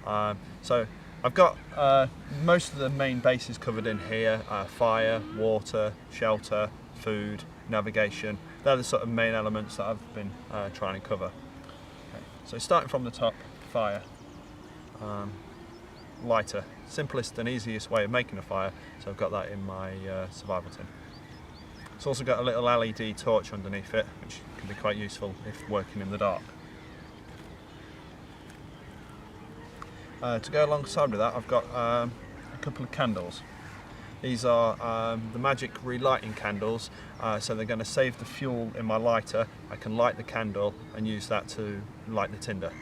So I've got most of the main bases covered in here: fire, water, shelter, food, navigation. They're the sort of main elements that I've been trying to cover. Okay. So starting from the top, fire. Lighter, simplest and easiest way of making a fire, so I've got that in my survival tin. It's also got a little LED torch underneath it, which can be quite useful if working in the dark. To go alongside with that, I've got a couple of candles. These are the magic relighting candles, so they're going to save the fuel in my lighter. I can light the candle and use that to light the tinder.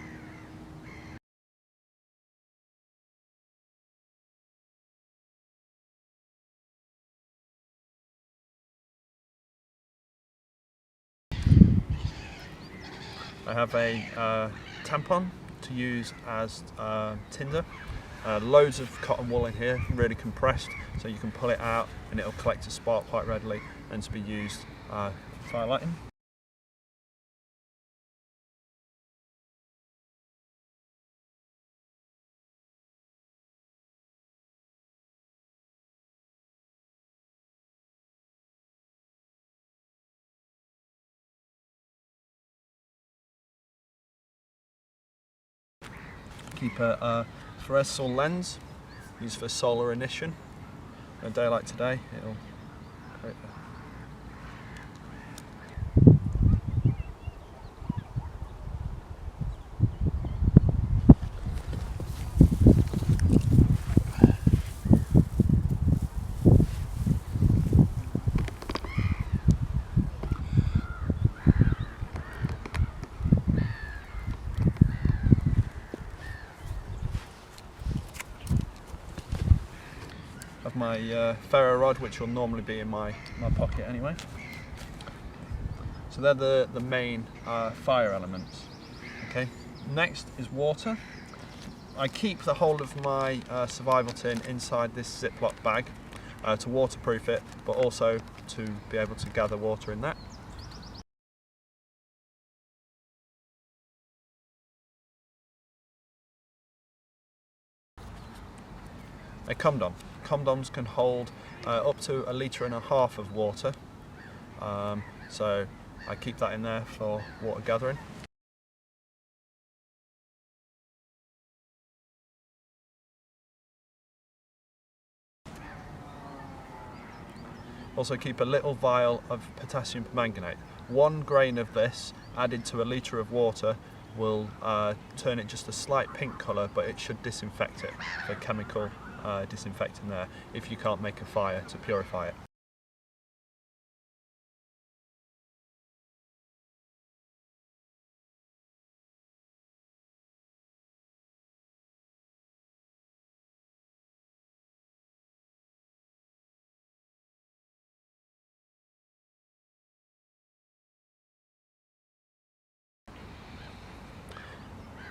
I have a tampon to use as tinder. Loads of cotton wool in here, really compressed, so you can pull it out and it'll collect a spark quite readily and to be used for fire lighting. Keep a Fresnel lens used for solar ignition. On a day like today, it'll create have my ferro rod, which will normally be in my pocket anyway. So they're the main fire elements. Okay. Next is water. I keep the whole of my survival tin inside this Ziploc bag to waterproof it, but also to be able to gather water in that. A condom. Condoms can hold up to 1.5 litres of water, so I keep that in there for water gathering. Also keep a little vial of potassium permanganate. 1 grain of this added to 1 litre of water will turn it just a slight pink colour, but it should disinfect it. The chemical disinfectant there, if you can't make a fire to purify it.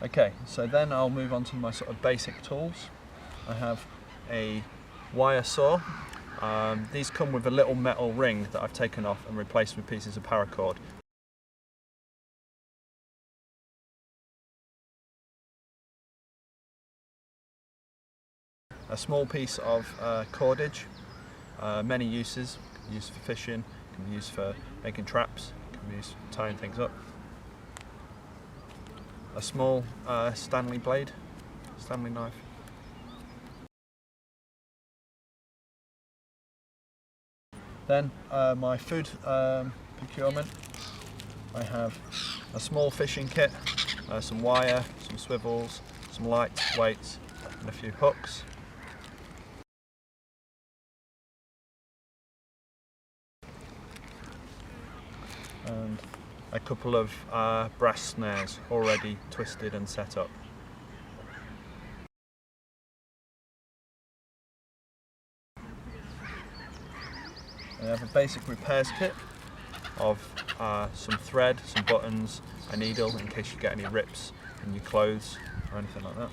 Okay, so then I'll move on to my sort of basic tools. I have a wire saw. These come with a little metal ring that I've taken off and replaced with pieces of paracord. A small piece of cordage, many uses. Can be used for fishing, can be used for making traps, can be used for tying things up. A small Stanley blade, Stanley knife. Then my food procurement. I have a small fishing kit, some wire, some swivels, some lights, weights, and a few hooks. And a couple of brass snares already twisted and set up. I have a basic repairs kit of some thread, some buttons, a needle in case you get any rips in your clothes or anything like that.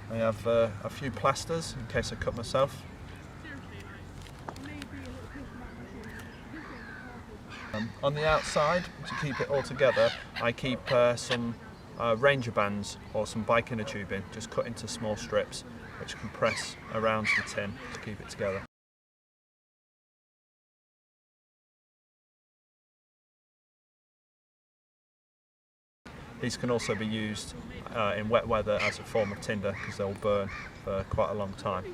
I have a few plasters in case I cut myself. On the outside, to keep it all together, I keep some Ranger bands or some bike inner tubing, just cut into small strips, which can press around the tin to keep it together. These can also be used in wet weather as a form of tinder because they'll burn for quite a long time.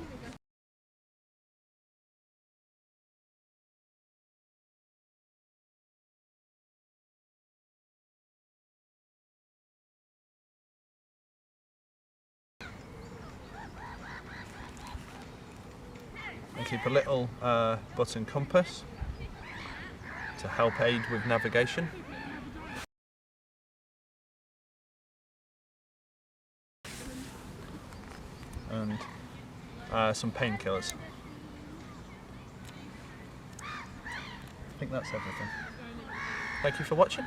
I keep a little button compass to help aid with navigation. And some painkillers. I think that's everything. Thank you for watching.